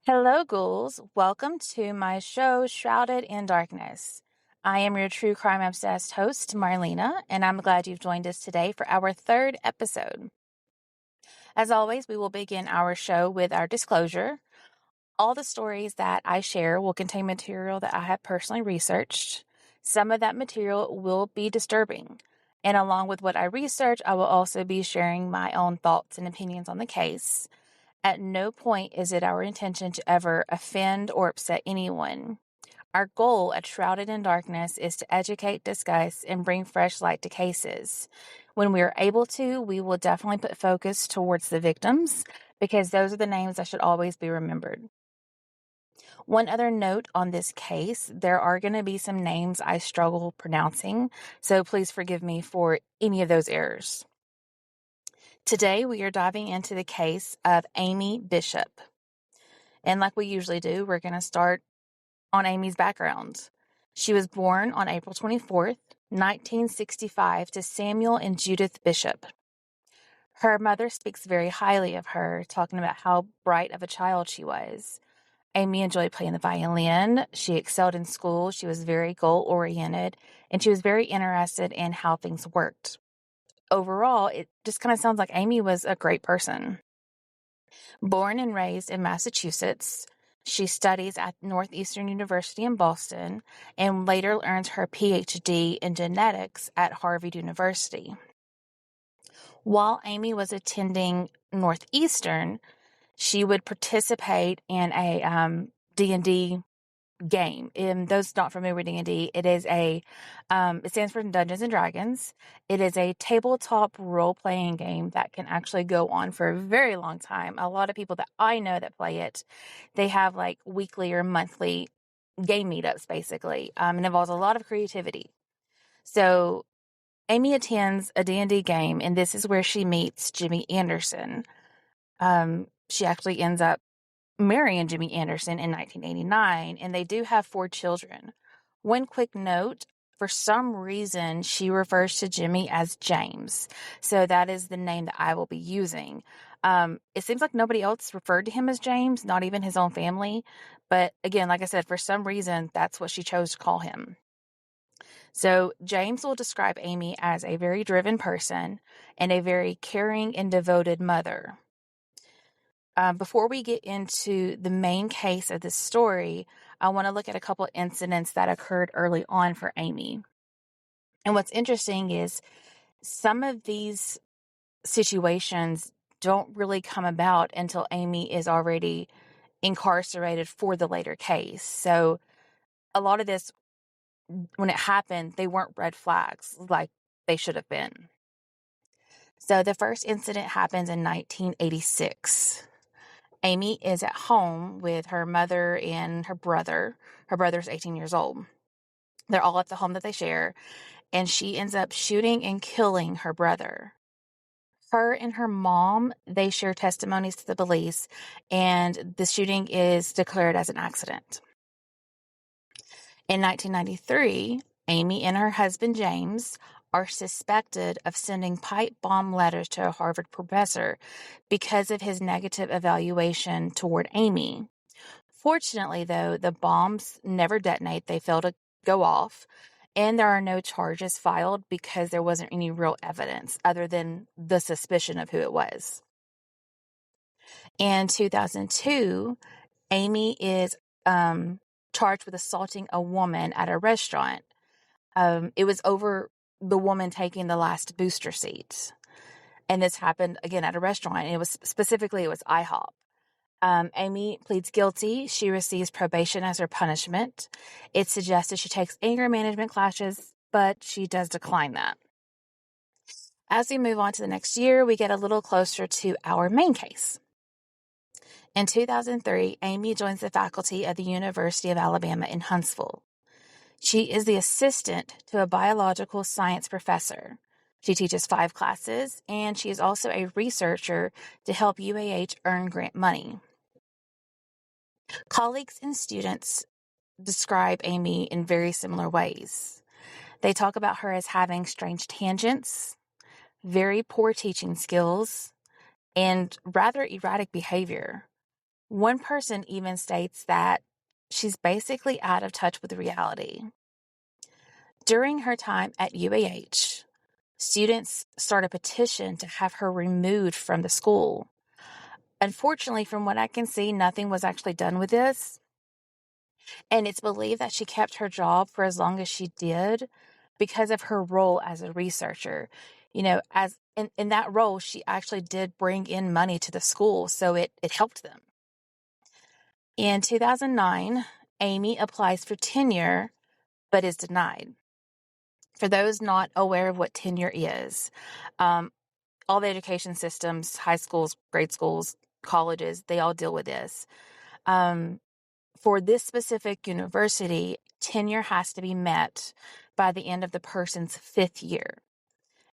Hello, ghouls. Welcome to my show, Shrouded in Darkness. I am your true crime obsessed host, Marlena, and I'm glad you've joined us today for our third episode. As always, we will begin our show with our disclosure. All the stories that I share will contain material that I have personally researched. Some of that material will be disturbing. And along with what I research, I will also be sharing my own thoughts and opinions on the case. At no point is it our intention to ever offend or upset anyone. Our goal at Shrouded in Darkness is to educate, discuss, and bring fresh light to cases. When we are able to, we will definitely put focus towards the victims because those are the names that should always be remembered. One other note on this case, there are going to be some names I struggle pronouncing, so please forgive me for any of those errors. Today, we are diving into the case of Amy Bishop. And like we usually do, we're going to start on Amy's background. She was born on April 24th, 1965, to Samuel and Judith Bishop. Her mother speaks very highly of her, talking about how bright of a child she was. Amy enjoyed playing the violin. She excelled in school. She was very goal-oriented, and she was very interested in how things worked. Overall, it just kind of sounds like Amy was a great person. Born and raised in Massachusetts, she studies at Northeastern University in Boston and later earns her PhD in genetics at Harvard University. While Amy was attending Northeastern, she would participate in a D&D game. And those not familiar with D&D, it is it stands for Dungeons and Dragons. It is a tabletop role-playing game that can actually go on for a very long time. A lot of people that I know that play it, they have like weekly or monthly game meetups, basically. It involves a lot of creativity. So Amy attends a D&D game, and this is where she meets Jimmy Anderson. She actually ends up marrying Jimmy Anderson in 1989, and they do have 4 children. One quick note, for some reason, she refers to Jimmy as James. So that is the name that I will be using. It seems like nobody else referred to him as James, not even his own family. But again, like I said, for some reason, that's what she chose to call him. So James will describe Amy as a very driven person and a very caring and devoted mother. Before we get into the main case of this story, I want to look at a couple of incidents that occurred early on for Amy. And what's interesting is some of these situations don't really come about until Amy is already incarcerated for the later case. So a lot of this, when it happened, they weren't red flags like they should have been. So the first incident happens in 1986. Amy is at home with her mother and her brother. Her brother's 18 years old. They're all at the home that they share, and she ends up shooting and killing her brother. Her and her mom, they share testimonies to the police, and the shooting is declared as an accident. In 1993, Amy and her husband, James, are suspected of sending pipe bomb letters to a Harvard professor because of his negative evaluation toward Amy. Fortunately, though, the bombs never detonate. They fail to go off, and there are no charges filed because there wasn't any real evidence other than the suspicion of who it was. In 2002, Amy is charged with assaulting a woman at a restaurant. It was over the woman taking the last booster seat. And this happened again at a restaurant. It was IHOP. Amy pleads guilty. She receives probation as her punishment. It's suggested she takes anger management classes, but she does decline that. As we move on to the next year, we get a little closer to our main case. In 2003, Amy joins the faculty at the University of Alabama in Huntsville. She is the assistant to a biological science professor. She teaches 5 classes, and she is also a researcher to help UAH earn grant money. Colleagues and students describe Amy in very similar ways. They talk about her as having strange tangents, very poor teaching skills, and rather erratic behavior. One person even states that she's basically out of touch with reality. During her time at UAH, students started a petition to have her removed from the school. Unfortunately, from what I can see, nothing was actually done with this. And it's believed that she kept her job for as long as she did because of her role as a researcher. As in that role, she actually did bring in money to the school, so it helped them. In 2009, Amy applies for tenure, but is denied. For those not aware of what tenure is, all the education systems, high schools, grade schools, colleges, they all deal with this. For this specific university, tenure has to be met by the end of the person's 5th year.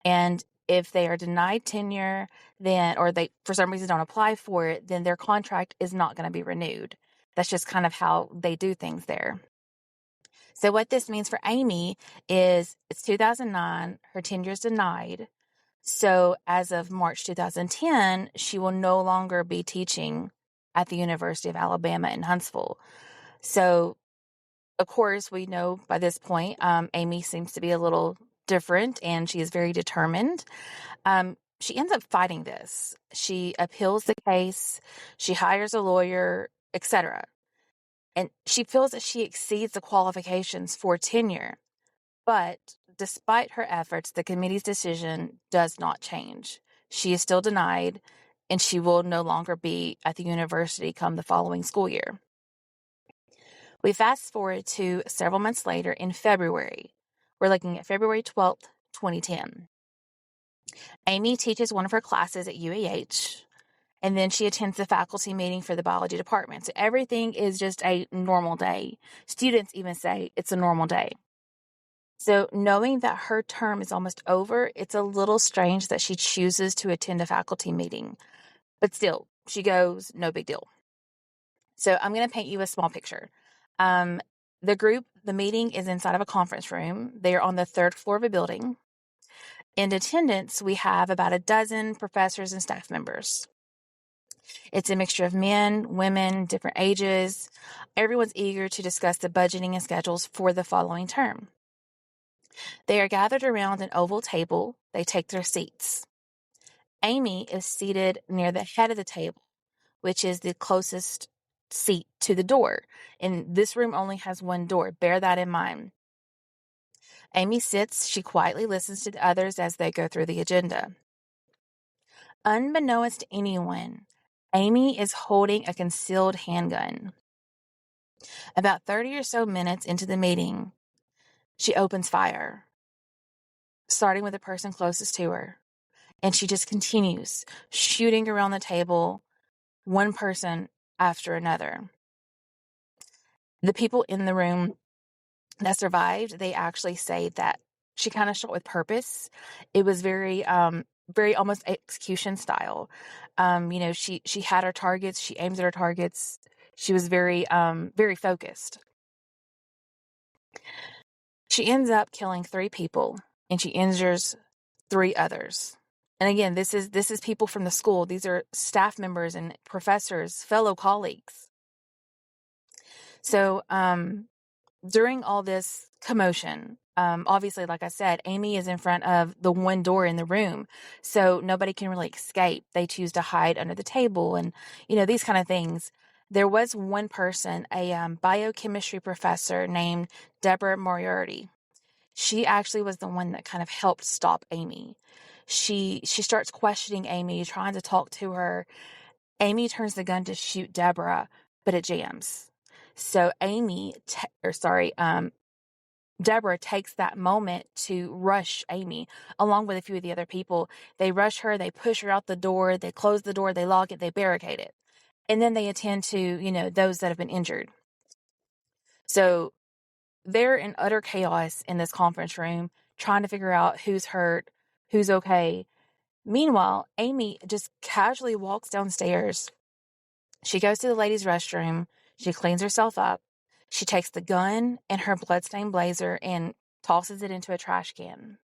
And if they are denied tenure, or they, for some reason, don't apply for it, then their contract is not going to be renewed. That's just kind of how they do things there. So what this means for Amy is it's 2009, her tenure is denied. So as of March 2010, she will no longer be teaching at the University of Alabama in Huntsville. So, of course, we know by this point, Amy seems to be a little different and she is very determined. She ends up fighting this. She appeals the case, she hires a lawyer, etc. And she feels that she exceeds the qualifications for tenure. But despite her efforts, the committee's decision does not change. She is still denied, and she will no longer be at the university come the following school year. We fast forward to several months later in February. We're looking at February 12th, 2010. Amy teaches one of her classes at UAH, and then she attends the faculty meeting for the biology department. So everything is just a normal day. Students even say it's a normal day. So knowing that her term is almost over, it's a little strange that she chooses to attend a faculty meeting. But still, she goes, no big deal. So I'm going to paint you a small picture. The meeting is inside of a conference room. They're on the 3rd floor of a building. In attendance, we have about a dozen professors and staff members. It's a mixture of men, women, different ages. Everyone's eager to discuss the budgeting and schedules for the following term. They are gathered around an oval table. They take their seats. Amy is seated near the head of the table, which is the closest seat to the door. And this room only has one door. Bear that in mind. Amy sits. She quietly listens to the others as they go through the agenda. Unbeknownst to anyone, Amy is holding a concealed handgun. About 30 or so minutes into the meeting, she opens fire, starting with the person closest to her. And she just continues shooting around the table, one person after another. The people in the room that survived, they actually say that she kind of shot with purpose. It was very almost execution style. She had her targets. She aims at her targets. She was very focused. She ends up killing 3 people, and she injures 3 others. And again, this is people from the school. These are staff members and professors, fellow colleagues. So during all this commotion, obviously, like I said, Amy is in front of the one door in the room, so nobody can really escape. They choose to hide under the table and, these kind of things. There was one person, a biochemistry professor named Deborah Moriarty. She actually was the one that kind of helped stop Amy. She starts questioning Amy, trying to talk to her. Amy turns the gun to shoot Deborah, but it jams. So Deborah takes that moment to rush Amy, along with a few of the other people. They rush her, they push her out the door, they close the door, they lock it, they barricade it. And then they attend to, those that have been injured. So they're in utter chaos in this conference room, trying to figure out who's hurt, who's okay. Meanwhile, Amy just casually walks downstairs. She goes to the ladies' restroom. She cleans herself up. She takes the gun and her bloodstained blazer and tosses it into a trash can.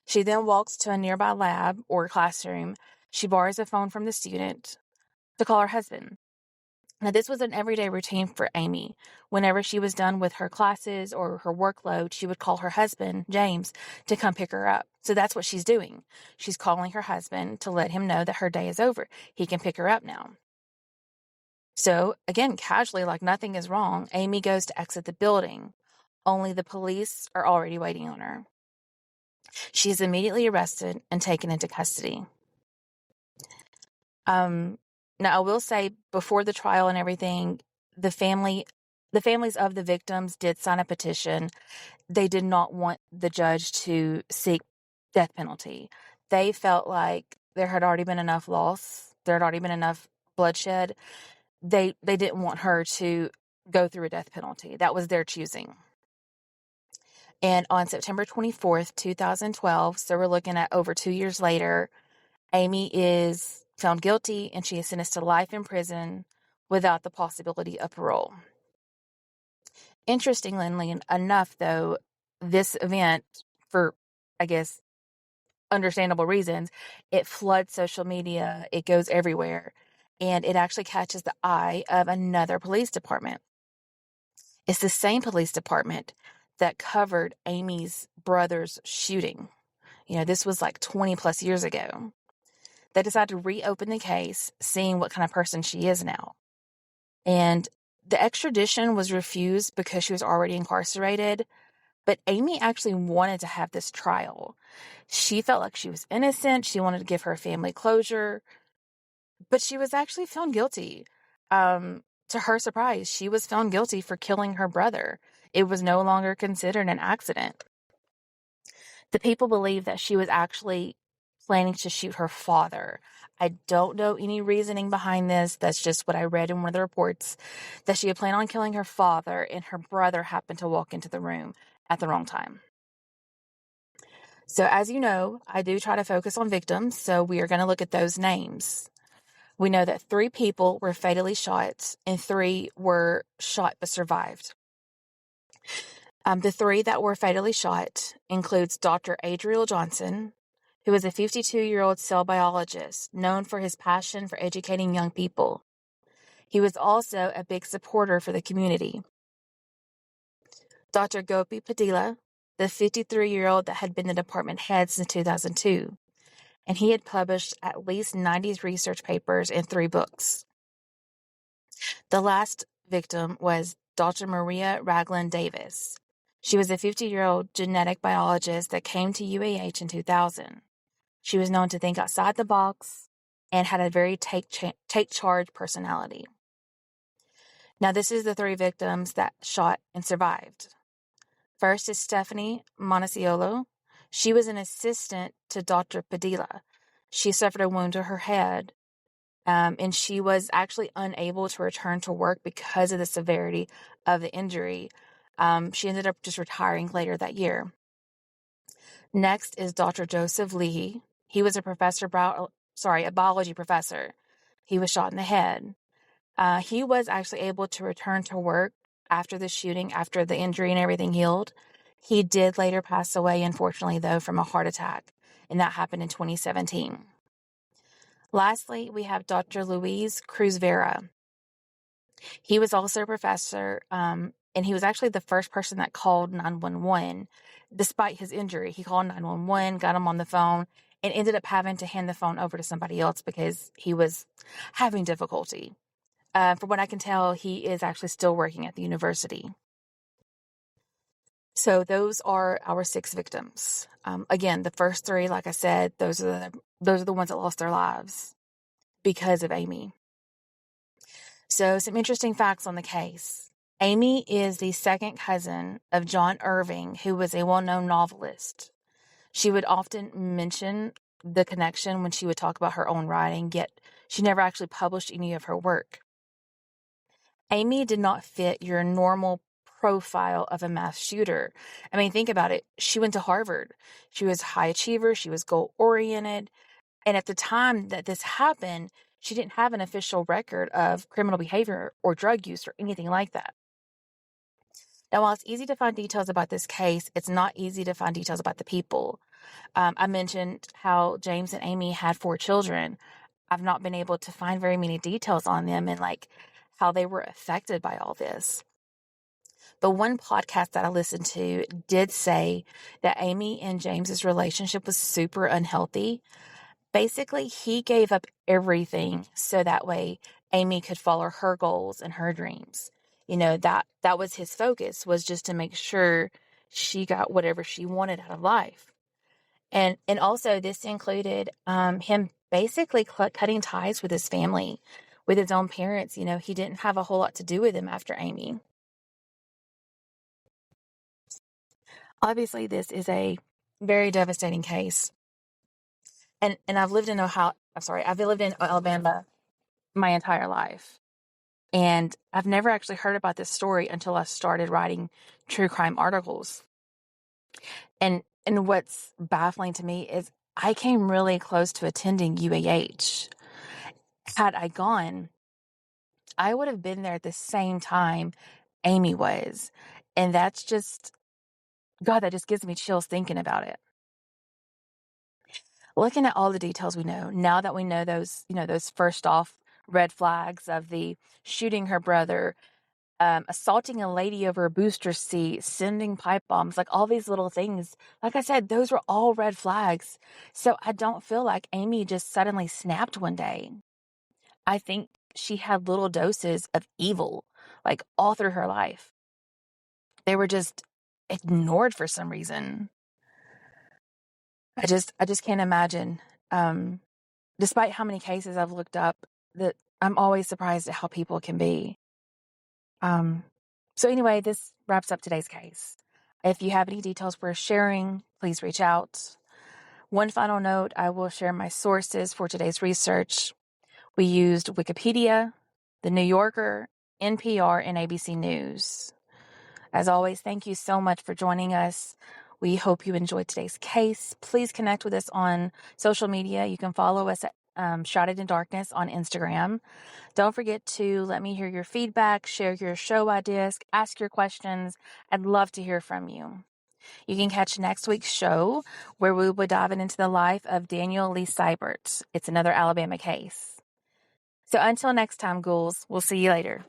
She then walks to a nearby lab or classroom. She borrows a phone from the student to call her husband. Now, this was an everyday routine for Amy. Whenever she was done with her classes or her workload, she would call her husband, James, to come pick her up. So that's what she's doing. She's calling her husband to let him know that her day is over. He can pick her up now. So, again, casually, like nothing is wrong, Amy goes to exit the building. Only the police are already waiting on her. She is immediately arrested and taken into custody. Now, I will say, before the trial and everything, the families of the victims did sign a petition. They did not want the judge to seek death penalty. They felt like there had already been enough loss. There had already been enough bloodshed. They didn't want her to go through a death penalty. That was their choosing. And on September 24th, 2012, so we're looking at over 2 years later, Amy is found guilty and she is sentenced to life in prison without the possibility of parole. Interestingly enough, though, this event, for, I guess, understandable reasons, it floods social media, it goes everywhere, and it actually catches the eye of another police department. It's the same police department that covered Amy's brother's shooting. This was like 20 plus years ago. They decided to reopen the case, seeing what kind of person she is now. And the extradition was refused because she was already incarcerated, but Amy actually wanted to have this trial. She felt like she was innocent. She wanted to give her family closure, but she was actually found guilty. To her surprise, she was found guilty for killing her brother. It was no longer considered an accident. The people believe that she was actually planning to shoot her father. I don't know any reasoning behind this. That's just what I read in one of the reports, that she had planned on killing her father and her brother happened to walk into the room at the wrong time. So as you know, I do try to focus on victims, so we are going to look at those names. We know that 3 people were fatally shot and 3 were shot but survived. The 3 that were fatally shot includes Dr. Adriel Johnson, who is a 52-year-old cell biologist known for his passion for educating young people. He was also a big supporter for the community. Dr. Gopi Padilla, the 53-year-old that had been the department head since 2002, and he had published at least 90 research papers and 3 books. The last victim was Dr. Maria Ragland Davis. She was a 50-year-old genetic biologist that came to UAH in 2000. She was known to think outside the box and had a very take charge personality. Now, this is the 3 victims that shot and survived. First is Stephanie Monticello. She was an assistant to Dr. Padilla. She suffered a wound to her head, and she was actually unable to return to work because of the severity of the injury. She ended up just retiring later that year. Next is Dr. Joseph Leahy. He was a biology professor. He was shot in the head. He was actually able to return to work after the shooting, after the injury and everything healed. He did later pass away, unfortunately, though, from a heart attack, and that happened in 2017. Lastly, we have Dr. Luis Cruz Vera. He was also a professor, and he was actually the first person that called 911. Despite his injury, he called 911, got him on the phone, and ended up having to hand the phone over to somebody else because he was having difficulty. From what I can tell, he is actually still working at the university. So those are our 6 victims. Again, the first 3, like I said, those are the ones that lost their lives because of Amy. So some interesting facts on the case. Amy is the second cousin of John Irving, who was a well-known novelist. She would often mention the connection when she would talk about her own writing, yet she never actually published any of her work. Amy did not fit your normal profile of a mass shooter. I mean, think about it. She went to Harvard. She was a high achiever. She was goal-oriented. And at the time that this happened, she didn't have an official record of criminal behavior or drug use or anything like that. Now, while it's easy to find details about this case, it's not easy to find details about the people. I mentioned how James and Amy had 4 children. I've not been able to find very many details on them and how they were affected by all this. The one podcast that I listened to did say that Amy and James's relationship was super unhealthy. Basically, he gave up everything so that way Amy could follow her goals and her dreams. That was his focus, was just to make sure she got whatever she wanted out of life. And also this included him basically cutting ties with his family, with his own parents. He didn't have a whole lot to do with them after Amy. Obviously, this is a very devastating case. And I've lived in I've lived in Alabama my entire life. And I've never actually heard about this story until I started writing true crime articles. And what's baffling to me is I came really close to attending UAH. Had I gone, I would have been there at the same time Amy was. And that's just, God, that just gives me chills thinking about it. Looking at all the details we know, now that we know those first off red flags of the shooting her brother, assaulting a lady over a booster seat, sending pipe bombs, like all these little things. Like I said, those were all red flags. So I don't feel like Amy just suddenly snapped one day. I think she had little doses of evil, like all through her life. They were just ignored for some reason. I just can't imagine. Despite how many cases I've looked up, that I'm always surprised at how people can be. So anyway, this wraps up today's case. If you have any details worth sharing, please reach out. One final note, I will share my sources for today's research. We used Wikipedia, The New Yorker, NPR, and ABC News. As always, thank you so much for joining us. We hope you enjoyed today's case. Please connect with us on social media. You can follow us at Shrouded in Darkness on Instagram. Don't forget to let me hear your feedback, share your show ideas, ask your questions. I'd love to hear from you. You can catch next week's show where we will be diving into the life of Daniel Lee Seibert. It's another Alabama case. So until next time, ghouls, we'll see you later.